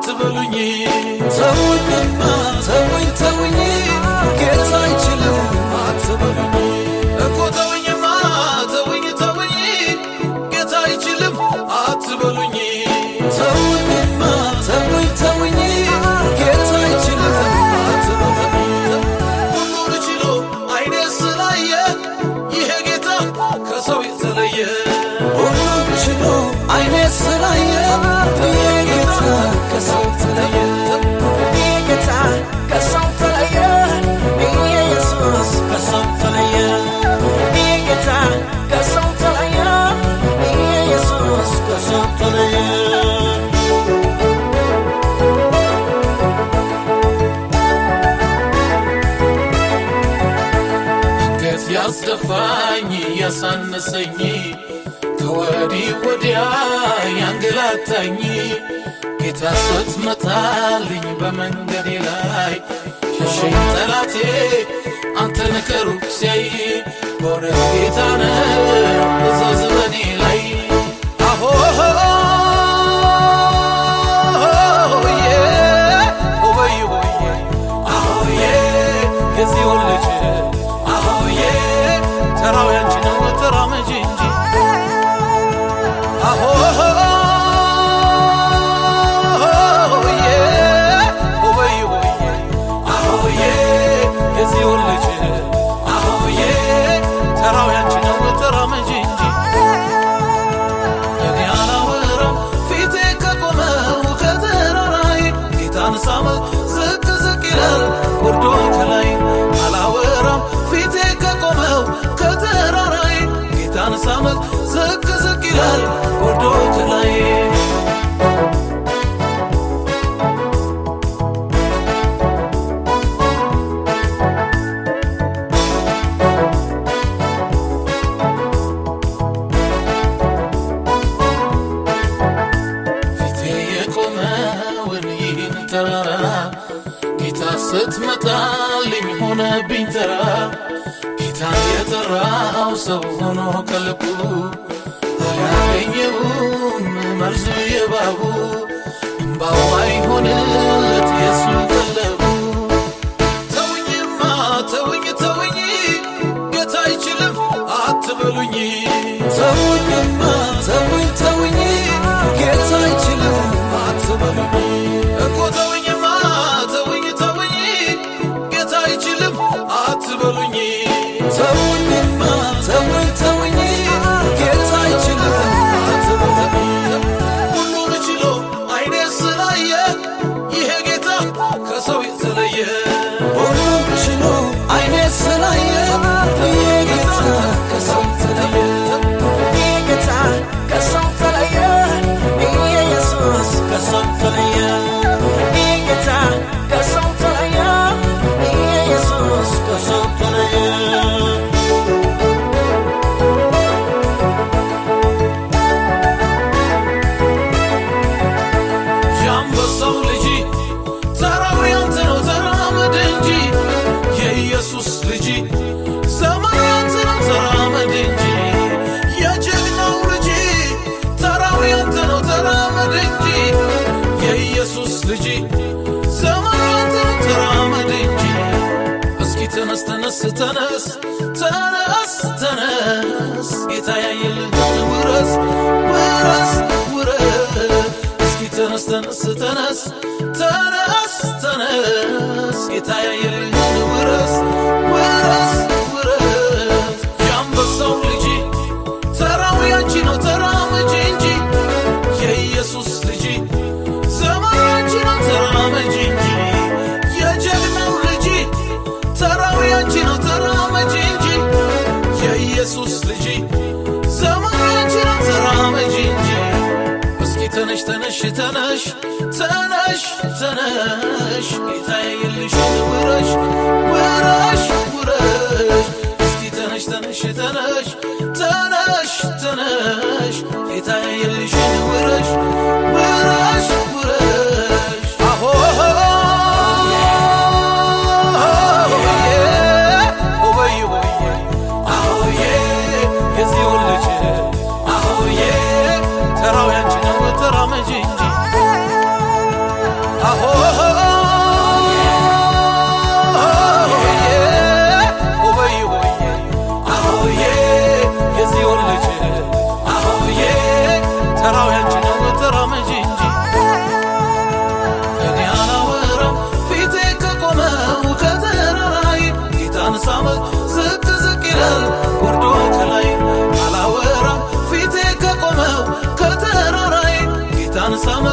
አትበሉኝ ተውኝማ ተውኝ ጌታ አይችልም አትበሉኝ እኮ ተውኝማ ተውኝ ጌታ አይችልም አትበሉኝ ተውኝማ ተውኝ ጌታ አይችልም አትበሉኝ ሁሉን ችሎ አይኔ ስላየ ይሄ ጌታ ከሰው የተለየ ሁሉን ችሎ አይኔ ስላየ ይሄ ጌታ ከሰው የተለየ ይሄ ጌታ ከሰው ተለየ ኢየሱስ ከሰው ተለየ ይሄ ጌታ ከሰው ተለየ ኢየሱስ ከሰው ተለየ ያስደፋኝ ያሳነሰኝ ከወዲህ ወዲያ ያንገላታኝ ጌታ ስትመጣልኝ በመንገዴ ላይ ሸሸኝ ጠላቴ አንተን ከሩቅ ሲያይ በእውነት ጌታ ነህ እዘዝ በኔ ላይ አሆዬ ሆበይ ሆዬ አሆዬ የጽዮን ልጅ ተራው ያንቺ ነው ተራመጂ እንጂ አሆዬ ሆበይ ሆዬ አሆዬ የጽዮን ልጅ አሆዬ ተራው ያንቺ ነው ተራመጂ እንጂ እኔ አላወራም ፊቴ ከቆመው ከተራራይ ጌታን ሳመው ዝቅ ዝቅ ይላል ወርዶ ከላይ አላወራም ፊቴ ከቆመው ከተራራይ ጌታን ሳመው ዝቅ ዝቅ ይላል ወርዶ ከላይ ፊቴ የቆመውን ይህን ተራራ ጌታ ስትመጣልኝ ሆነብኝ ተራ ጌታን የጠራው ሰው ሆኖ ከልቡ አያገኘውም መርዙ የባቡ እምባው አይሆንለት የሱ ቀለቡ ተውኝማ ተውኝ ጌታ አይችልም አትበሉኝ ተውኝማ ተውኝ ጌታ አይችልም አትበሉኝ እኮ ተውኝማ ተውኝ ጌታ አይችልም አትበሉኝ ተውኝማ ተውኝ ጌታ አይችልም አትበሉኝ ሁሉን ችሎ አይኔ ስላየ ይሄ ጌታ ከሰው የተለየ ሁሉን ችሎ አይኔ ስላየ ይሄ ጌታ ከሰው የተለየ ይሄ ጌታ ከሰው ተለየ ኢየሱስ ከሰው ተለየ ይሄ ጌታ ከሰው ተለየ ኢየሱስ ከሰው ተለየ የአንበሳው ልጅ ተራው ያንተ ነው ተራመድ እንጂ የኢየሱስ ልጅ ዘመኑ ያንተ ነው ተራመድ እንጂ የጀግናው ልጅ ተራው ያንተ ነው ተራመድ እንጂ የኢየሱስ ልጅ ዘመኑ ያንተ ነው ተራመድ እንጂ እስኪ ተነስ ጌታ ያየልህን ውረስ እስኪ ተነስ ጌታ ያየልህን ውረስ የአንበሳው ልጅ ተራው ያንቺ ነው ተራመጂ እንጂ የኢየሱስ ልጅ ዘመኑ ያንቺ ነው ተራመጂ እንጂ የጀግናው ልጅ ተራው ያንቺ ነው ተራመጂ እንጂ የኢየሱስ ልጅ ዘመኑ ያንቺ ነው ተራመጂ እንጂ እስኪ ተነሽ ጌታ ያየልሽን ውረሽ እስኪ ተነሽ ጌታ ያየልሽን ውረሽ አሆዬ የጽዮን ልጅ አሆዬ ተራው ያንቺ ነው ተራመጂ እንጂ አንሳ